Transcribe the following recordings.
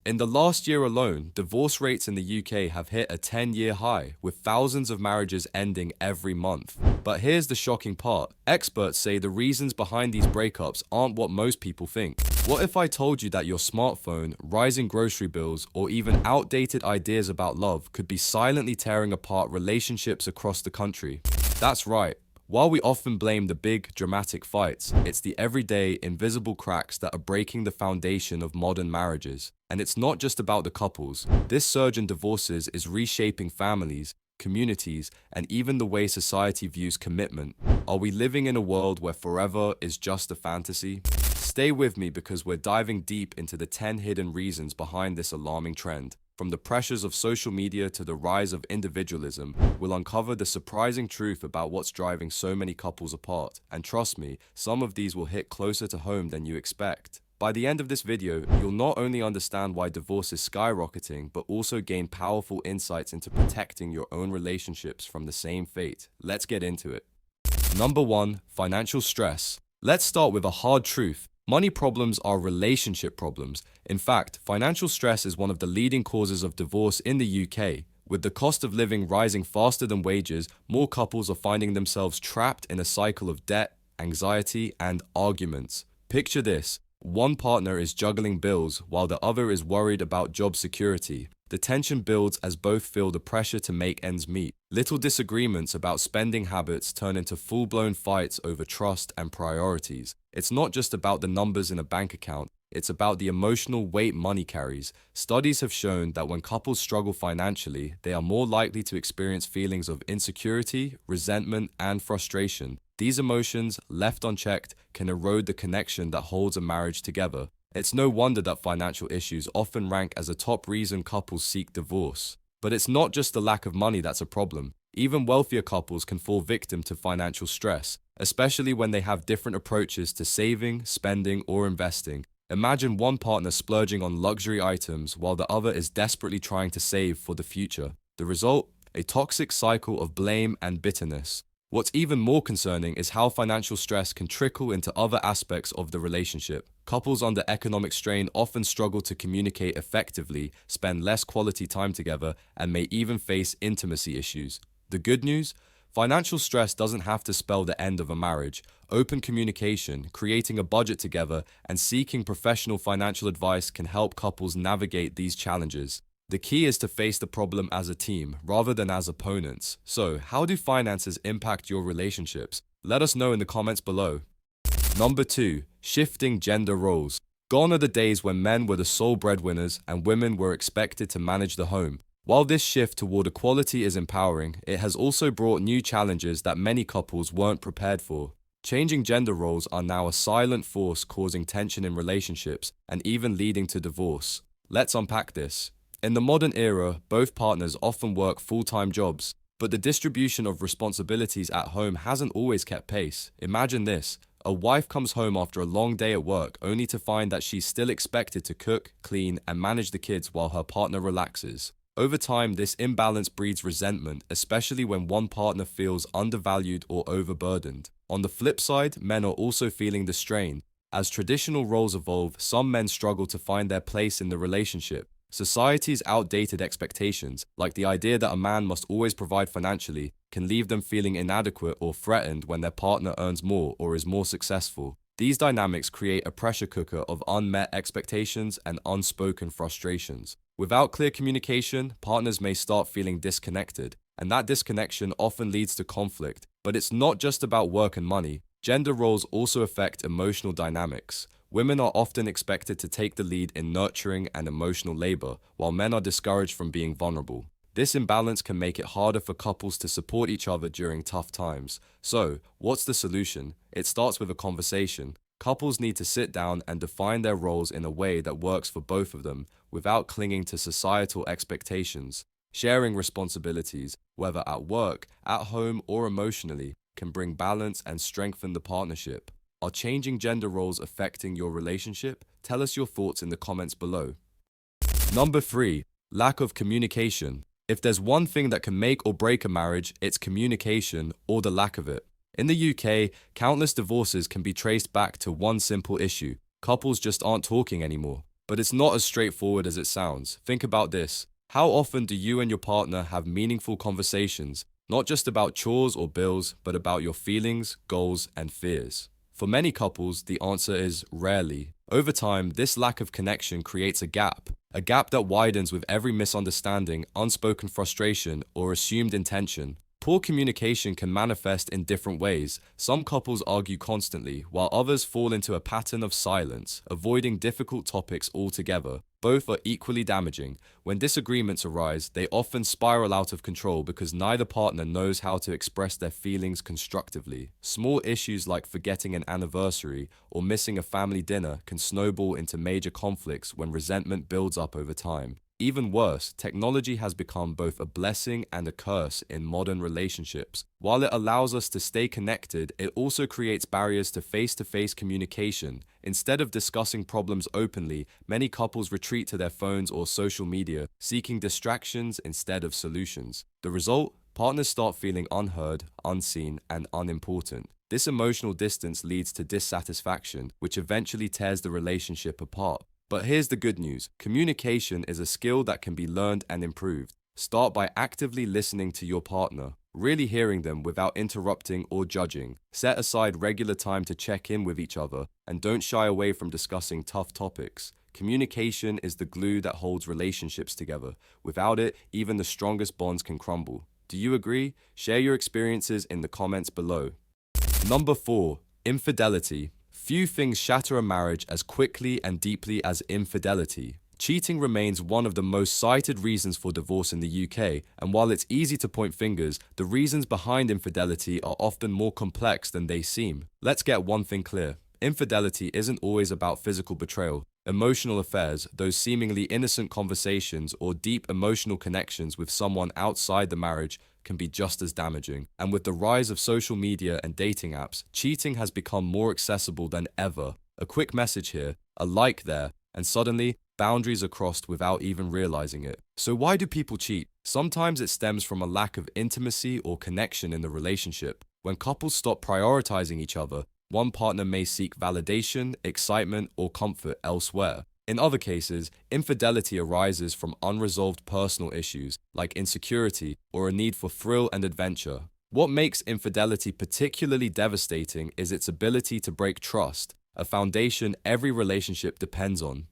In the last year alone, divorce rates in the UK have hit a 10-year high, with thousands of marriages ending every month. But here's the shocking part. Experts say the reasons behind these breakups aren't what most people think. What if I told you that your smartphone, rising grocery bills, or even outdated ideas about love could be silently tearing apart relationships across the country? That's right. While we often blame the big, dramatic fights, it's the everyday, invisible cracks that are breaking the foundation of modern marriages. And it's not just about the couples. This surge in divorces is reshaping families, communities, and even the way society views commitment. Are we living in a world where forever is just a fantasy? Stay with me because we're diving deep into the 10 hidden reasons behind this alarming trend. From the pressures of social media to the rise of individualism, we'll uncover the surprising truth about what's driving so many couples apart. And trust me, some of these will hit closer to home than you expect. By the end of this video, you'll not only understand why divorce is skyrocketing, but also gain powerful insights into protecting your own relationships from the same fate. Let's get into it. Number 1. Financial stress. Let's start with a hard truth. Money problems are relationship problems. In fact, financial stress is one of the leading causes of divorce in the UK. With the cost of living rising faster than wages, more couples are finding themselves trapped in a cycle of debt, anxiety, and arguments. Picture this. One partner is juggling bills while the other is worried about job security. The tension builds as both feel the pressure to make ends meet. Little disagreements about spending habits turn into full-blown fights over trust and priorities. It's not just about the numbers in a bank account, it's about the emotional weight money carries. Studies have shown that when couples struggle financially, they are more likely to experience feelings of insecurity, resentment, and frustration. These emotions, left unchecked, can erode the connection that holds a marriage together. It's no wonder that financial issues often rank as a top reason couples seek divorce. But it's not just the lack of money that's a problem. Even wealthier couples can fall victim to financial stress, especially when they have different approaches to saving, spending, or investing. Imagine one partner splurging on luxury items while the other is desperately trying to save for the future. The result? A toxic cycle of blame and bitterness. What's even more concerning is how financial stress can trickle into other aspects of the relationship. Couples under economic strain often struggle to communicate effectively, spend less quality time together, and may even face intimacy issues. The good news? Financial stress doesn't have to spell the end of a marriage. Open communication, creating a budget together, and seeking professional financial advice can help couples navigate these challenges. The key is to face the problem as a team, rather than as opponents. So, how do finances impact your relationships? Let us know in the comments below. Number 2. Shifting gender roles. Gone are the days when men were the sole breadwinners and women were expected to manage the home. While this shift toward equality is empowering, it has also brought new challenges that many couples weren't prepared for. Changing gender roles are now a silent force causing tension in relationships and even leading to divorce. Let's unpack this. In the modern era, both partners often work full-time jobs, but the distribution of responsibilities at home hasn't always kept pace. Imagine this. A wife comes home after a long day at work only to find that she's still expected to cook, clean, and manage the kids while her partner relaxes. Over time, this imbalance breeds resentment, especially when one partner feels undervalued or overburdened. On the flip side, men are also feeling the strain. As traditional roles evolve, some men struggle to find their place in the relationship. Society's outdated expectations, like the idea that a man must always provide financially, can leave them feeling inadequate or threatened when their partner earns more or is more successful. These dynamics create a pressure cooker of unmet expectations and unspoken frustrations. Without clear communication, partners may start feeling disconnected, and that disconnection often leads to conflict. But it's not just about work and money. Gender roles also affect emotional dynamics. Women are often expected to take the lead in nurturing and emotional labor, while men are discouraged from being vulnerable. This imbalance can make it harder for couples to support each other during tough times. So, what's the solution? It starts with a conversation. Couples need to sit down and define their roles in a way that works for both of them, without clinging to societal expectations. Sharing responsibilities, whether at work, at home, or emotionally, can bring balance and strengthen the partnership. Are changing gender roles affecting your relationship? Tell us your thoughts in the comments below. Number 3. Lack of communication. If there's one thing that can make or break a marriage, it's communication or the lack of it. In the UK, countless divorces can be traced back to one simple issue. Couples just aren't talking anymore. But it's not as straightforward as it sounds. Think about this. How often do you and your partner have meaningful conversations, not just about chores or bills, but about your feelings, goals, and fears? For many couples, the answer is rarely. Over time, this lack of connection creates a gap that widens with every misunderstanding, unspoken frustration, or assumed intention. Poor communication can manifest in different ways. Some couples argue constantly, while others fall into a pattern of silence, avoiding difficult topics altogether. Both are equally damaging. When disagreements arise, they often spiral out of control because neither partner knows how to express their feelings constructively. Small issues like forgetting an anniversary or missing a family dinner can snowball into major conflicts when resentment builds up over time. Even worse, technology has become both a blessing and a curse in modern relationships. While it allows us to stay connected, it also creates barriers to face-to-face communication. Instead of discussing problems openly, many couples retreat to their phones or social media, seeking distractions instead of solutions. The result? Partners start feeling unheard, unseen, and unimportant. This emotional distance leads to dissatisfaction, which eventually tears the relationship apart. But here's the good news. Communication is a skill that can be learned and improved. Start by actively listening to your partner, really hearing them without interrupting or judging. Set aside regular time to check in with each other, and don't shy away from discussing tough topics. Communication is the glue that holds relationships together. Without it, even the strongest bonds can crumble. Do you agree? Share your experiences in the comments below. Number 4. Infidelity. Few things shatter a marriage as quickly and deeply as infidelity. Cheating remains one of the most cited reasons for divorce in the UK, and while it's easy to point fingers, the reasons behind infidelity are often more complex than they seem. Let's get one thing clear. Infidelity isn't always about physical betrayal. Emotional affairs, those seemingly innocent conversations or deep emotional connections with someone outside the marriage, can be just as damaging. And with the rise of social media and dating apps, cheating has become more accessible than ever. A quick message here, a like there, and suddenly, boundaries are crossed without even realizing it. So why do people cheat? Sometimes it stems from a lack of intimacy or connection in the relationship. When couples stop prioritizing each other, one partner may seek validation, excitement, or comfort elsewhere. In other cases, infidelity arises from unresolved personal issues like insecurity or a need for thrill and adventure. What makes infidelity particularly devastating is its ability to break trust, a foundation every relationship depends on.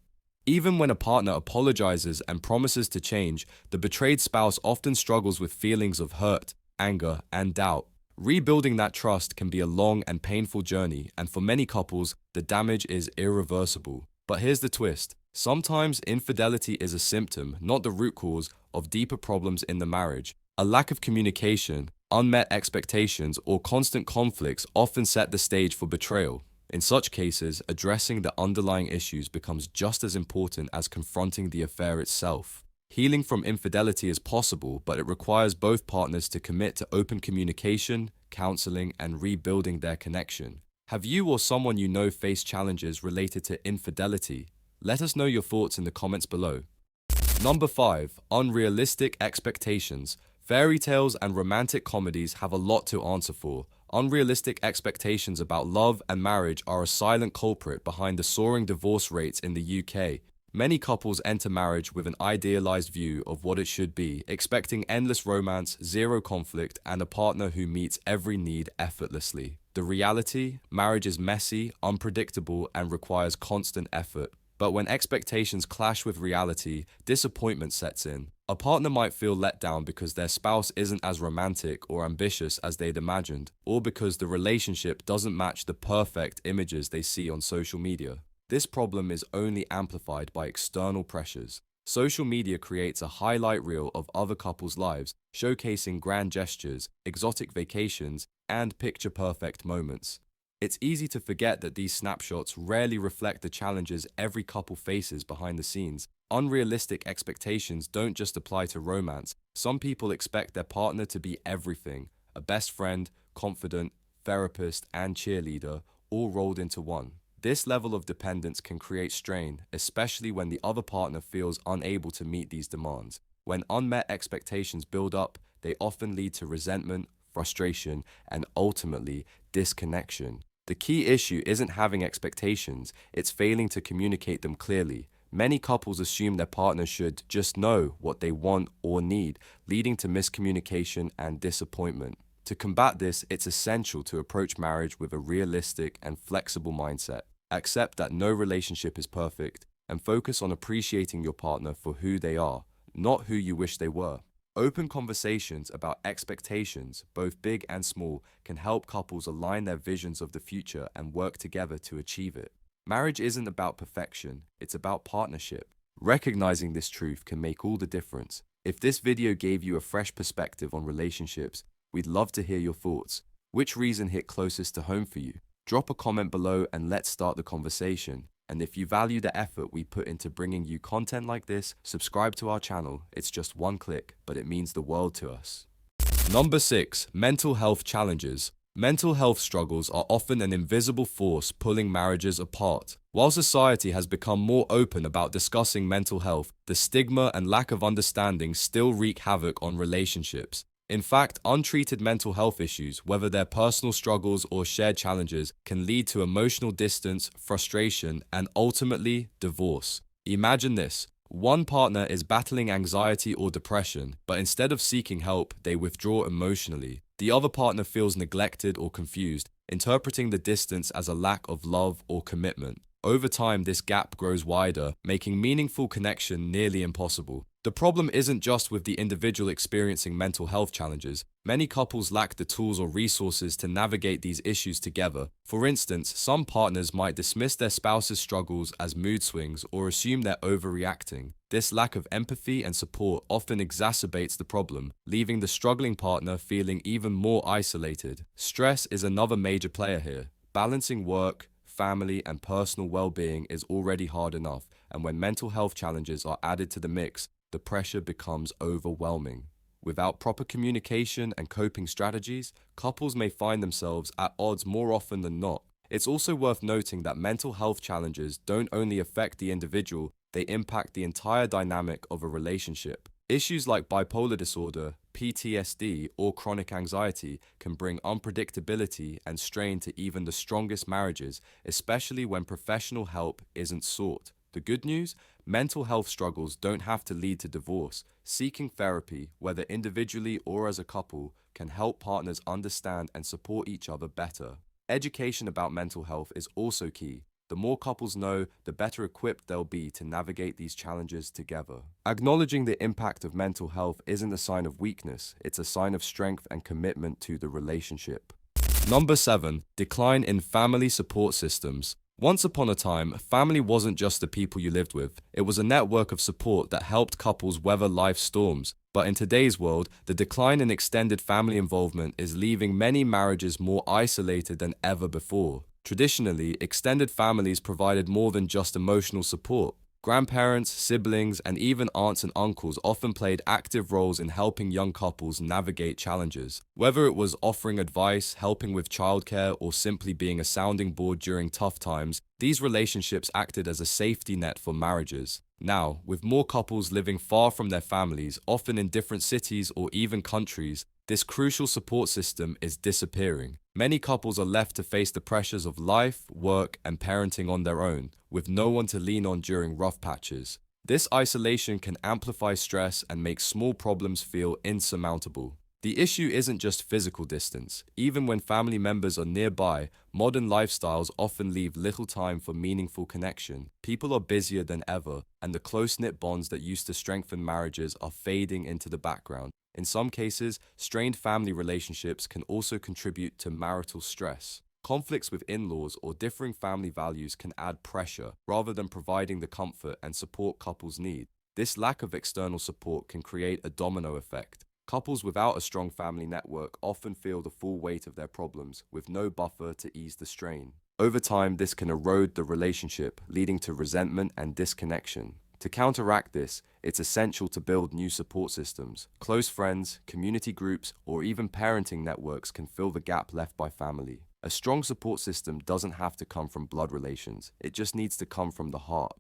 Even when a partner apologizes and promises to change, the betrayed spouse often struggles with feelings of hurt, anger, and doubt. Rebuilding that trust can be a long and painful journey, and for many couples, the damage is irreversible. But here's the twist. Sometimes infidelity is a symptom, not the root cause, of deeper problems in the marriage. A lack of communication, unmet expectations, or constant conflicts often set the stage for betrayal. In such cases, addressing the underlying issues becomes just as important as confronting the affair itself. Healing from infidelity is possible, but it requires both partners to commit to open communication, counseling, and rebuilding their connection. Have you or someone you know faced challenges related to infidelity? Let us know your thoughts in the comments below. Number 5. Unrealistic Expectations. Fairy tales and romantic comedies have a lot to answer for. Unrealistic expectations about love and marriage are a silent culprit behind the soaring divorce rates in the UK. Many couples enter marriage with an idealized view of what it should be, expecting endless romance, zero conflict, and a partner who meets every need effortlessly. The reality? Marriage is messy, unpredictable, and requires constant effort. But when expectations clash with reality, disappointment sets in. A partner might feel let down because their spouse isn't as romantic or ambitious as they'd imagined, or because the relationship doesn't match the perfect images they see on social media. This problem is only amplified by external pressures. Social media creates a highlight reel of other couples' lives, showcasing grand gestures, exotic vacations, and picture-perfect moments. It's easy to forget that these snapshots rarely reflect the challenges every couple faces behind the scenes. Unrealistic expectations don't just apply to romance. Some people expect their partner to be everything: a best friend, confidant, therapist, and cheerleader, all rolled into one. This level of dependence can create strain, especially when the other partner feels unable to meet these demands. When unmet expectations build up, they often lead to resentment, frustration, and ultimately disconnection. The key issue isn't having expectations, it's failing to communicate them clearly. Many couples assume their partner should just know what they want or need, leading to miscommunication and disappointment. To combat this, it's essential to approach marriage with a realistic and flexible mindset. Accept that no relationship is perfect and focus on appreciating your partner for who they are, not who you wish they were. Open conversations about expectations, both big and small, can help couples align their visions of the future and work together to achieve it. Marriage isn't about perfection, it's about partnership. Recognizing this truth can make all the difference. If this video gave you a fresh perspective on relationships, we'd love to hear your thoughts. Which reason hit closest to home for you? Drop a comment below and let's start the conversation. And if you value the effort we put into bringing you content like this, subscribe to our channel. It's just one click, but it means the world to us. Number 6. Mental health challenges. Mental health struggles are often an invisible force pulling marriages apart. While society has become more open about discussing mental health, the stigma and lack of understanding still wreak havoc on relationships. In fact, untreated mental health issues, whether they're personal struggles or shared challenges, can lead to emotional distance, frustration, and ultimately, divorce. Imagine this. One partner is battling anxiety or depression, but instead of seeking help, they withdraw emotionally. The other partner feels neglected or confused, interpreting the distance as a lack of love or commitment. Over time, this gap grows wider, making meaningful connection nearly impossible. The problem isn't just with the individual experiencing mental health challenges. Many couples lack the tools or resources to navigate these issues together. For instance, some partners might dismiss their spouse's struggles as mood swings or assume they're overreacting. This lack of empathy and support often exacerbates the problem, leaving the struggling partner feeling even more isolated. Stress is another major player here. Balancing work, family, and personal well-being is already hard enough, and when mental health challenges are added to the mix, the pressure becomes overwhelming. Without proper communication and coping strategies, couples may find themselves at odds more often than not. It's also worth noting that mental health challenges don't only affect the individual, they impact the entire dynamic of a relationship. Issues like bipolar disorder, PTSD, or chronic anxiety can bring unpredictability and strain to even the strongest marriages, especially when professional help isn't sought. The good news? Mental health struggles don't have to lead to divorce. Seeking therapy, whether individually or as a couple, can help partners understand and support each other better. Education about mental health is also key. The more couples know, the better equipped they'll be to navigate these challenges together. Acknowledging the impact of mental health isn't a sign of weakness, it's a sign of strength and commitment to the relationship. Number 7. Decline in family support systems. Once upon a time, family wasn't just the people you lived with. It was a network of support that helped couples weather life's storms. But in today's world, the decline in extended family involvement is leaving many marriages more isolated than ever before. Traditionally, extended families provided more than just emotional support. Grandparents, siblings, and even aunts and uncles often played active roles in helping young couples navigate challenges. Whether it was offering advice, helping with childcare, or simply being a sounding board during tough times, these relationships acted as a safety net for marriages. Now, with more couples living far from their families, often in different cities or even countries, this crucial support system is disappearing. Many couples are left to face the pressures of life, work, and parenting on their own, with no one to lean on during rough patches. This isolation can amplify stress and make small problems feel insurmountable. The issue isn't just physical distance. Even when family members are nearby, modern lifestyles often leave little time for meaningful connection. People are busier than ever, and the close-knit bonds that used to strengthen marriages are fading into the background. In some cases, strained family relationships can also contribute to marital stress. Conflicts with in-laws or differing family values can add pressure, rather than providing the comfort and support couples need. This lack of external support can create a domino effect. Couples without a strong family network often feel the full weight of their problems, with no buffer to ease the strain. Over time, this can erode the relationship, leading to resentment and disconnection. To counteract this, it's essential to build new support systems. Close friends, community groups, or even parenting networks can fill the gap left by family. A strong support system doesn't have to come from blood relations, it just needs to come from the heart.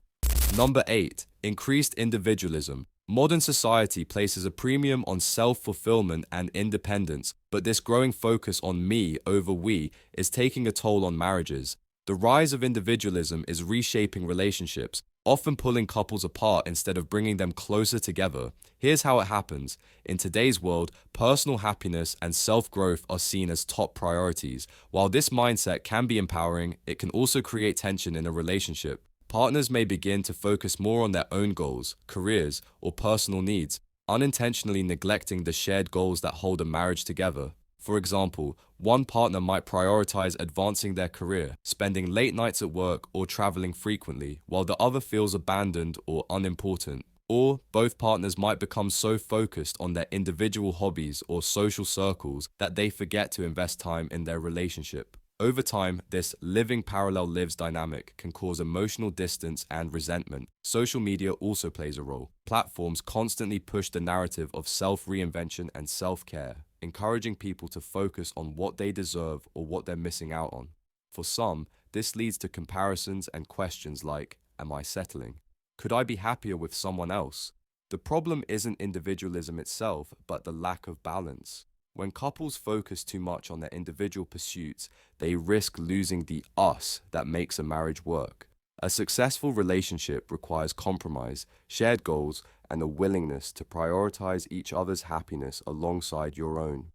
Number 8. Increased individualism. Modern society places a premium on self-fulfillment and independence, but this growing focus on me over we is taking a toll on marriages. The rise of individualism is reshaping relationships, often pulling couples apart instead of bringing them closer together. Here's how it happens. In today's world, personal happiness and self-growth are seen as top priorities. While this mindset can be empowering, it can also create tension in a relationship. Partners may begin to focus more on their own goals, careers, or personal needs, unintentionally neglecting the shared goals that hold a marriage together. For example, one partner might prioritize advancing their career, spending late nights at work or traveling frequently, while the other feels abandoned or unimportant. Or both partners might become so focused on their individual hobbies or social circles that they forget to invest time in their relationship. Over time, this living parallel lives dynamic can cause emotional distance and resentment. Social media also plays a role. Platforms constantly push the narrative of self-reinvention and self-care, encouraging people to focus on what they deserve or what they're missing out on. For some, this leads to comparisons and questions like, am I settling? Could I be happier with someone else? The problem isn't individualism itself, but the lack of balance. When couples focus too much on their individual pursuits, they risk losing the us that makes a marriage work. A successful relationship requires compromise, shared goals, and a willingness to prioritize each other's happiness alongside your own.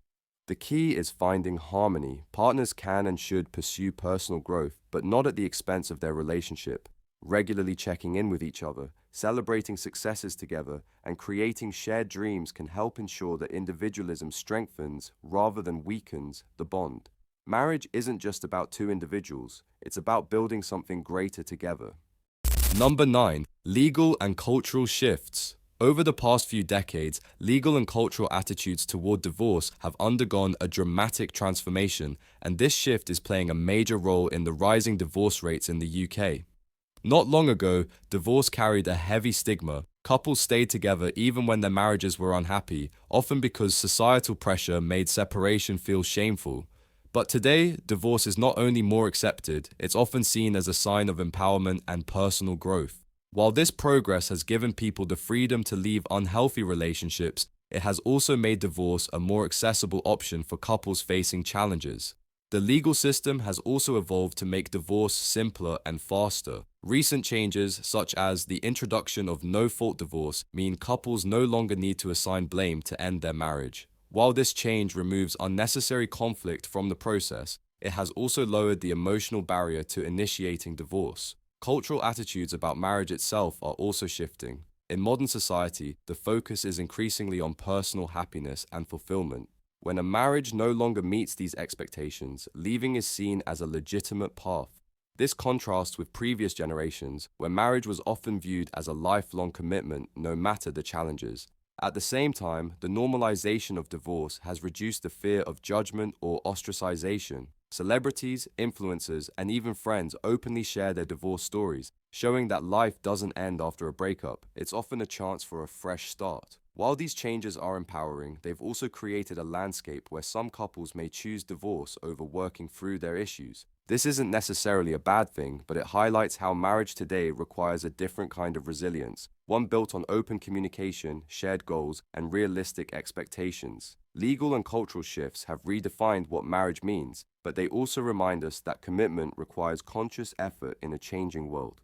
The key is finding harmony. Partners can and should pursue personal growth, but not at the expense of their relationship. Regularly checking in with each other, celebrating successes together, and creating shared dreams can help ensure that individualism strengthens rather than weakens the bond. Marriage isn't just about two individuals, it's about building something greater together. Number 9. Legal and cultural shifts. Over the past few decades, legal and cultural attitudes toward divorce have undergone a dramatic transformation, and this shift is playing a major role in the rising divorce rates in the UK. Not long ago, divorce carried a heavy stigma. Couples stayed together even when their marriages were unhappy, often because societal pressure made separation feel shameful. But today, divorce is not only more accepted, it's often seen as a sign of empowerment and personal growth. While this progress has given people the freedom to leave unhealthy relationships, it has also made divorce a more accessible option for couples facing challenges. The legal system has also evolved to make divorce simpler and faster. Recent changes, such as the introduction of no-fault divorce, mean couples no longer need to assign blame to end their marriage. While this change removes unnecessary conflict from the process, it has also lowered the emotional barrier to initiating divorce. Cultural attitudes about marriage itself are also shifting. In modern society, the focus is increasingly on personal happiness and fulfillment. When a marriage no longer meets these expectations, leaving is seen as a legitimate path. This contrasts with previous generations, where marriage was often viewed as a lifelong commitment no matter the challenges. At the same time, the normalization of divorce has reduced the fear of judgment or ostracization. Celebrities, influencers, and even friends openly share their divorce stories, showing that life doesn't end after a breakup. It's often a chance for a fresh start. While these changes are empowering, they've also created a landscape where some couples may choose divorce over working through their issues. This isn't necessarily a bad thing, but it highlights how marriage today requires a different kind of resilience, one built on open communication, shared goals, and realistic expectations. Legal and cultural shifts have redefined what marriage means, but they also remind us that commitment requires conscious effort in a changing world.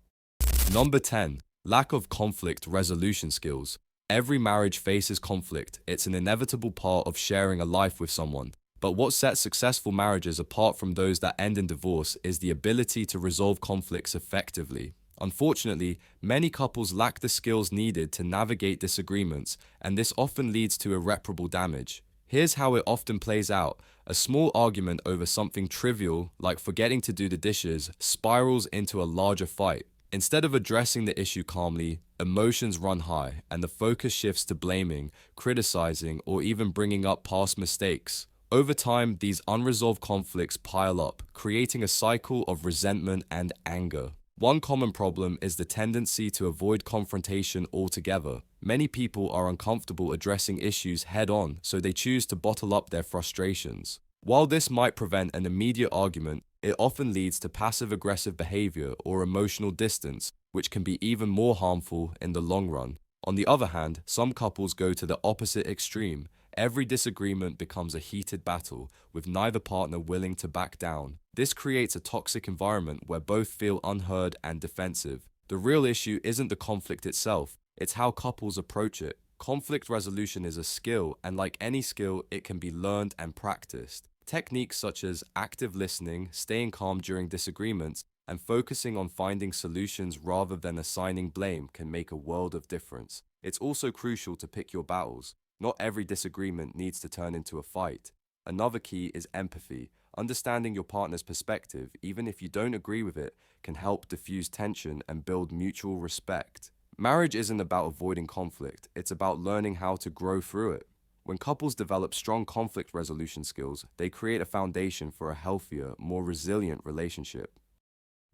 Number 10. Lack of conflict resolution skills. Every marriage faces conflict. It's an inevitable part of sharing a life with someone. But what sets successful marriages apart from those that end in divorce is the ability to resolve conflicts effectively. Unfortunately, many couples lack the skills needed to navigate disagreements, and this often leads to irreparable damage. Here's how it often plays out. A small argument over something trivial, like forgetting to do the dishes, spirals into a larger fight. Instead of addressing the issue calmly, emotions run high, and the focus shifts to blaming, criticizing, or even bringing up past mistakes. Over time, these unresolved conflicts pile up, creating a cycle of resentment and anger. One common problem is the tendency to avoid confrontation altogether. Many people are uncomfortable addressing issues head-on, so they choose to bottle up their frustrations. While this might prevent an immediate argument, it often leads to passive-aggressive behavior or emotional distance, which can be even more harmful in the long run. On the other hand, some couples go to the opposite extreme. Every disagreement becomes a heated battle, with neither partner willing to back down. This creates a toxic environment where both feel unheard and defensive. The real issue isn't the conflict itself, it's how couples approach it. Conflict resolution is a skill, and like any skill, it can be learned and practiced. Techniques such as active listening, staying calm during disagreements, and focusing on finding solutions rather than assigning blame can make a world of difference. It's also crucial to pick your battles. Not every disagreement needs to turn into a fight. Another key is empathy. Understanding your partner's perspective, even if you don't agree with it, can help diffuse tension and build mutual respect. Marriage isn't about avoiding conflict, it's about learning how to grow through it. When couples develop strong conflict resolution skills, they create a foundation for a healthier, more resilient relationship.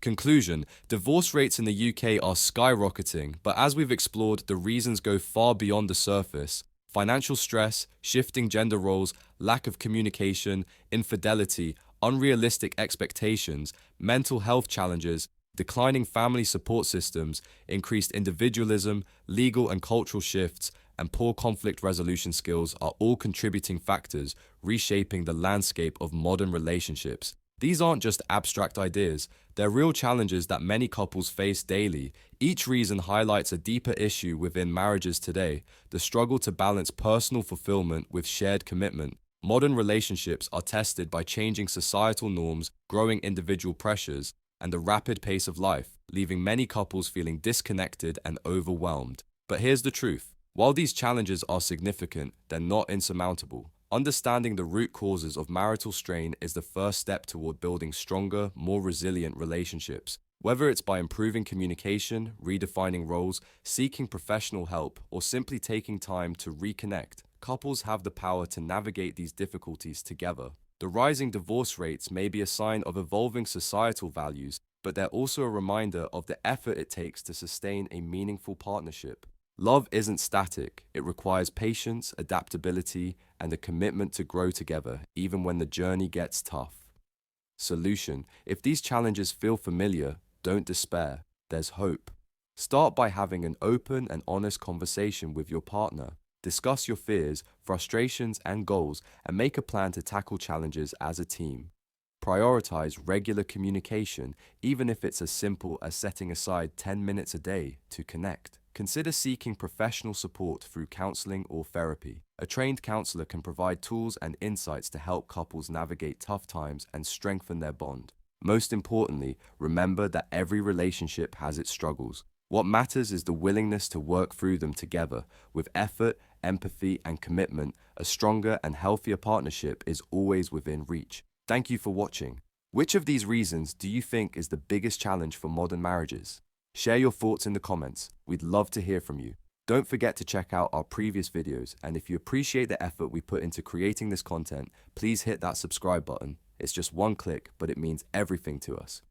Conclusion: divorce rates in the UK are skyrocketing, but as we've explored, the reasons go far beyond the surface. Financial stress, shifting gender roles, lack of communication, infidelity, unrealistic expectations, mental health challenges, declining family support systems, increased individualism, legal and cultural shifts, and poor conflict resolution skills are all contributing factors reshaping the landscape of modern relationships. These aren't just abstract ideas, they're real challenges that many couples face daily. Each reason highlights a deeper issue within marriages today: the struggle to balance personal fulfillment with shared commitment. Modern relationships are tested by changing societal norms, growing individual pressures, and the rapid pace of life, leaving many couples feeling disconnected and overwhelmed. But here's the truth: while these challenges are significant, they're not insurmountable. Understanding the root causes of marital strain is the first step toward building stronger, more resilient relationships. Whether it's by improving communication, redefining roles, seeking professional help, or simply taking time to reconnect, couples have the power to navigate these difficulties together. The rising divorce rates may be a sign of evolving societal values, but they're also a reminder of the effort it takes to sustain a meaningful partnership. Love isn't static. It requires patience, adaptability, and a commitment to grow together, even when the journey gets tough. Solution: if these challenges feel familiar, don't despair. There's hope. Start by having an open and honest conversation with your partner. Discuss your fears, frustrations, and goals, and make a plan to tackle challenges as a team. Prioritize regular communication, even if it's as simple as setting aside 10 minutes a day to connect. Consider seeking professional support through counseling or therapy. A trained counselor can provide tools and insights to help couples navigate tough times and strengthen their bond. Most importantly, remember that every relationship has its struggles. What matters is the willingness to work through them together. With effort, empathy, and commitment, a stronger and healthier partnership is always within reach. Thank you for watching. Which of these reasons do you think is the biggest challenge for modern marriages? Share your thoughts in the comments. We'd love to hear from you. Don't forget to check out our previous videos, and if you appreciate the effort we put into creating this content, please hit that subscribe button. It's just one click, but it means everything to us.